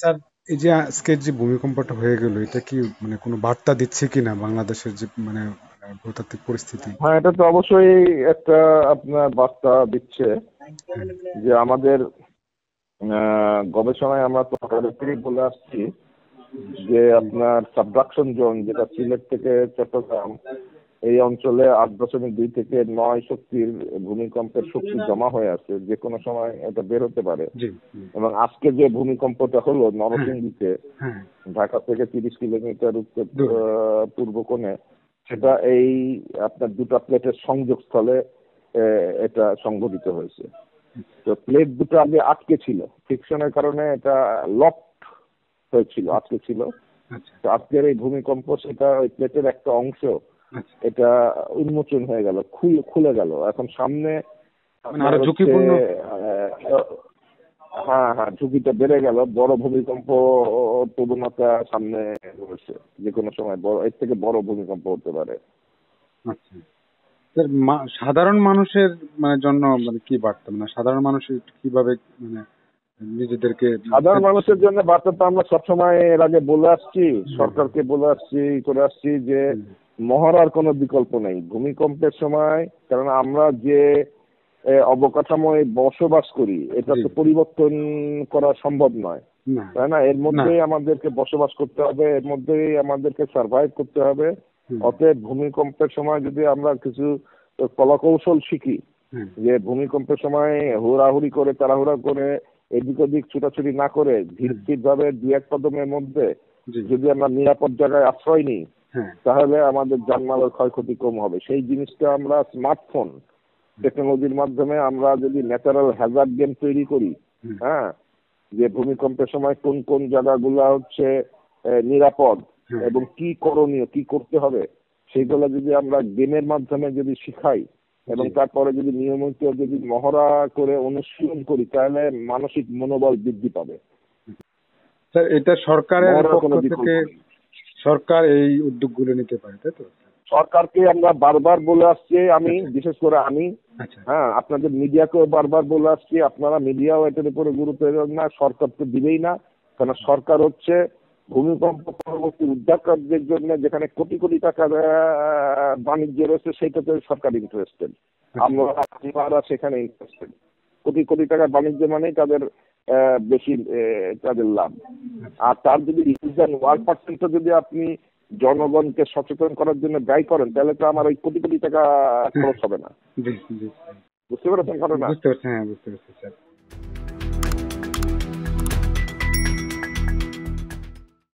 Sir, এই যে আজকের যে ভূমিকম্পটা হয়ে গেল, এটা কি মানে কোনো বার্তা দিচ্ছে কিনা বাংলাদেশের যে মানে ভূতাত্ত্বিক পরিস্থিতি? হ্যাঁ, এটা তো অবশ্যই একটা আপনার বার্তা দিচ্ছে যে আমাদের গবেষণায় আমরা তো আগে থেকেই বলে আসছি যে আপনার সাবডাকশন জোন, যেটা সিলেট থেকে চট্টগ্রাম এই অঞ্চলে 8.2 থেকে 9 শক্তির ভূমিকম্পের শক্তি জমা হয়ে আছে, যে কোনো সময় এটা বের হতে পারে। জি। এবং আজকে যে ভূমিকম্পটা হলো নরসিংদীতে, হ্যাঁ। ঢাকা থেকে 30 কিলোমিটার উত্তর দূর। পূর্ব কোণে, সেটা এই আপনার দুটা প্লেটের সংযোগস্থলে এটা সংঘটিত হয়েছে। তো প্লেট দুটো আগে আটকে ছিল, ফ্রিকশনের কারণে এটা লকড হয়েছিল, আটকে ছিল। আচ্ছা। তো আজকের এই ভূমিকম্প সেটা ওই প্লেটের একটা অংশ আচ্ছা। এটা উন্মোচন হয়ে গেল, খুলে গেল। এখন সামনে মানে আপনার আরো হচ্ছে ঝুঁকিপূর্ণ। হ্যাঁ হ্যাঁ, ঝুঁকিটা বেড়ে গেল, বড় ভূমিকম্প প্রবণতা সামনে রয়েছে। যে কোনো সময় বড়, এর থেকে বড় ভূমিকম্প হতে পারে। আচ্ছা স্যার, সাধারণ মানুষের মানে জন্য মানে কি বার্তা, মানে সাধারণ মানুষের কিভাবে মানে নিজেদেরকে সাধারণ মানুষের জন্য বার্তা তো আমরা সবসময় এর আগে বলে আসছি, সরকারকে বলে আসছি, করে আসছি যে মহড়ার কোনো বিকল্প নেই ভূমিকম্পের সময়। কারণ আমরা যে অবকাঠামোয় বসবাস করি, এটা তো পরিবর্তন করা সম্ভব নয়, না। তাই না? এর মধ্যেই আমাদেরকে বসবাস করতে হবে, এর মধ্যেই আমাদেরকে সার্ভাইভ করতে হবে। অতএব ভূমিকম্পের সময় যদি আমরা কিছু কলাকৌশল শিখি, যে ভূমিকম্পের সময় হুড়াহুড়ি করে, তাড়াহুড়া করে, এদিক ওদিক ছুটাছুটি না করে, ধীর স্থির ভাবে 2-1 কদমের মধ্যে যদি আমরা নিরাপদ জায়গায় আশ্রয় নিই, তাহলে আমাদের জানমালের ক্ষয়ক্ষতি কম হবে। সেই জিনিসটা আমরা স্মার্টফোন টেকনোলজির মাধ্যমে আমরা যদি ন্যাচারাল হ্যাজার্ড গেম তৈরি করি, হ্যাঁ, যে ভূমিকম্পের সময় কোন কোন জায়গাগুলো হচ্ছে নিরাপদ এবং কি করণীয়, কি করতে হবে, সেইগুলো যদি আমরা গেমের মাধ্যমে যদি শিখাই এবং তারপরে যদি নিয়মিত যদি মহড়া করে অনুশীলন করি, তাহলে মানসিক মনোবল বৃদ্ধি পাবে। স্যার, এটা সরকারের মহড়ার পক্ষ কোনো থেকে বিকল্প নেই। সরকার এই উদ্যোগগুলো নিতে পারে, তাই তো? সরকারকে আমরা বারবার বলে আসছি, আমি বিশেষ করে আমি, আচ্ছা। হ্যাঁ, আপনাদের মিডিয়াকেও বারবার বলে আসছি, আপনারা মিডিয়াও এটার উপরে গুরুত্ব দেন না, সরকার তো দিবেই না। কারণ সরকার হচ্ছে ভূমিকম্প পরবর্তী উদ্ধার কার্যের জন্য যেখানে কোটি কোটি টাকার বাণিজ্য রয়েছে, সেইটাতে সরকার ইন্টারেস্টেড, আমরা সেখানে ইন্টারেস্টেড। কোটি কোটি টাকার বাণিজ্য মানেই তাদের বেশি তাদের লাভ। আর তার যদি 1% যদি আপনি জনগণকে সচেতন করার জন্য ব্যয় করেন, তাহলে তো আমার ওই কোটি কোটি টাকা খরচ হবে না। জি জি। বুঝতে পেরেছেন ঘটনা? বুঝতে পারছি, হ্যাঁ বুঝতে পারছি স্যার।